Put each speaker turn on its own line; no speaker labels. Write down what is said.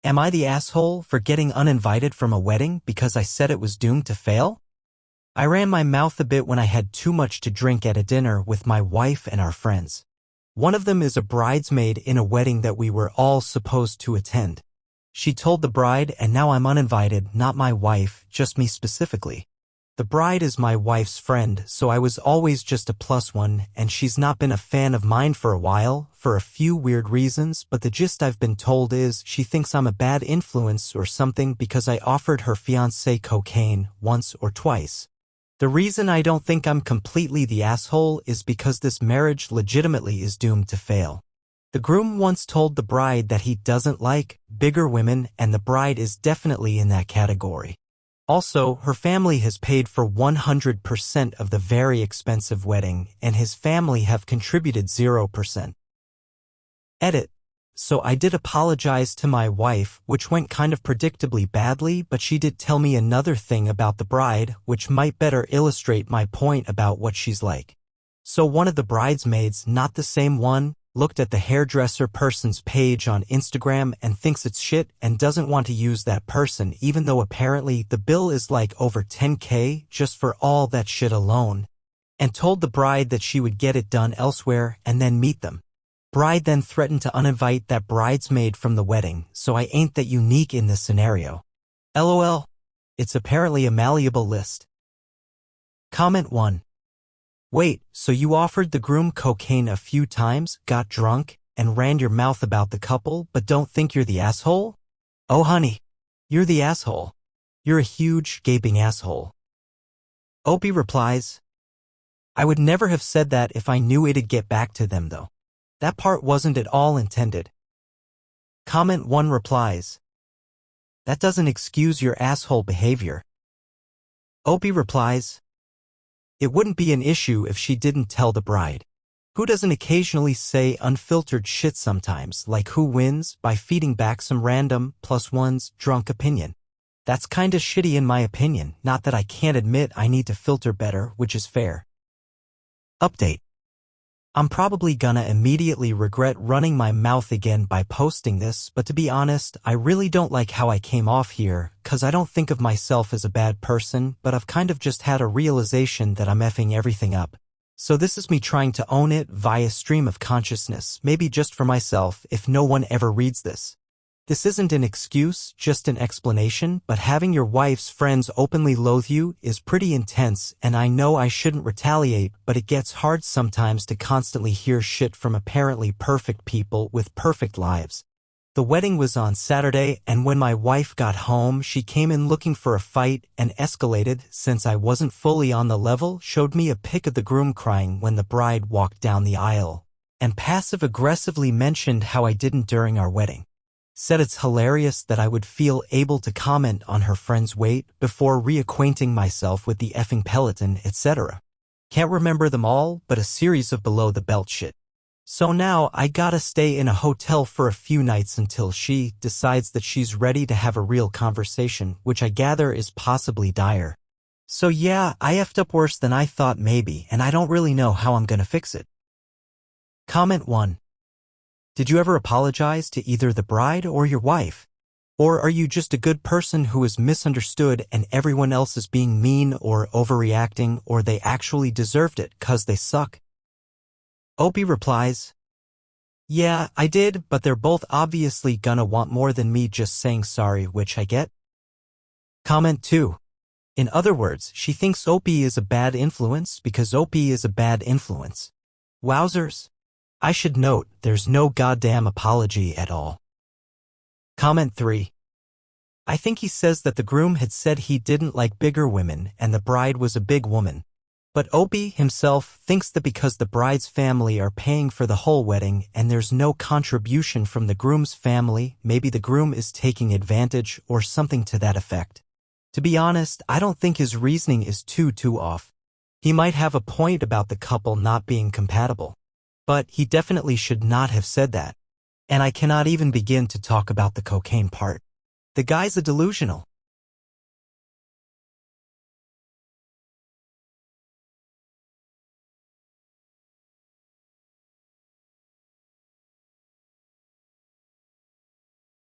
Am I the asshole for getting uninvited from a wedding because I said it was doomed to fail? I ran my mouth a bit when I had too much to drink at a dinner with my wife and our friends. One of them is a bridesmaid in a wedding that we were all supposed to attend. She told the bride, and now I'm uninvited, not my wife, just me specifically. The bride is my wife's friend, so I was always just a plus one, and she's not been a fan of mine for a while, for a few weird reasons, but the gist I've been told is she thinks I'm a bad influence or something because I offered her fiancé cocaine once or twice. The reason I don't think I'm completely the asshole is because this marriage legitimately is doomed to fail. The groom once told the bride that he doesn't like bigger women, and the bride is definitely in that category. Also, her family has paid for 100% of the very expensive wedding, and his family have contributed 0%. Edit. So I did apologize to my wife, which went kind of predictably badly, but she did tell me another thing about the bride, which might better illustrate my point about what she's like. So one of the bridesmaids, not the same one, looked at the hairdresser person's page on Instagram and thinks it's shit and doesn't want to use that person, even though apparently the bill is like over $10K just for all that shit alone, and told the bride that she would get it done elsewhere and then meet them. Bride then threatened to uninvite that bridesmaid from the wedding, so I ain't that unique in this scenario. LOL. It's apparently a malleable list. Comment 1. Wait, so you offered the groom cocaine a few times, got drunk, and ran your mouth about the couple, but don't think you're the asshole? Oh honey, you're the asshole. You're a huge, gaping asshole. Opie replies, I would never have said that if I knew it'd get back to them though. That part wasn't at all intended. Comment 1 replies, that doesn't excuse your asshole behavior. Opie replies, it wouldn't be an issue if she didn't tell the bride. Who doesn't occasionally say unfiltered shit sometimes, like who wins, by feeding back some random +1's drunk opinion? That's kinda shitty in my opinion, not that I can't admit I need to filter better, which is fair. Update. I'm probably gonna immediately regret running my mouth again by posting this, but to be honest, I really don't like how I came off here, cause I don't think of myself as a bad person, but I've kind of just had a realization that I'm effing everything up. So this is me trying to own it via stream of consciousness, maybe just for myself if no one ever reads this. This isn't an excuse, just an explanation, but having your wife's friends openly loathe you is pretty intense, and I know I shouldn't retaliate, but it gets hard sometimes to constantly hear shit from apparently perfect people with perfect lives. The wedding was on Saturday, and when my wife got home, she came in looking for a fight and escalated, since I wasn't fully on the level, showed me a pic of the groom crying when the bride walked down the aisle, and passive-aggressively mentioned how I didn't during our wedding. Said it's hilarious that I would feel able to comment on her friend's weight before reacquainting myself with the effing Peloton, etc. Can't remember them all, but a series of below-the-belt shit. So now I gotta stay in a hotel for a few nights until she decides that she's ready to have a real conversation, which I gather is possibly dire. So yeah, I effed up worse than I thought maybe, and I don't really know how I'm gonna fix it. Comment 1. Did you ever apologize to either the bride or your wife? Or are you just a good person who is misunderstood and everyone else is being mean or overreacting, or they actually deserved it 'cause they suck? Opie replies, yeah, I did, but they're both obviously gonna want more than me just saying sorry, which I get. Comment 2. In other words, she thinks Opie is a bad influence because Opie is a bad influence. Wowzers. I should note, there's no goddamn apology at all. Comment 3. I think he says that the groom had said he didn't like bigger women and the bride was a big woman. But Opie himself thinks that because the bride's family are paying for the whole wedding and there's no contribution from the groom's family, maybe the groom is taking advantage or something to that effect. To be honest, I don't think his reasoning is too off. He might have a point about the couple not being compatible. But he definitely should not have said that. And I cannot even begin to talk about the cocaine part. The guy's a delusional.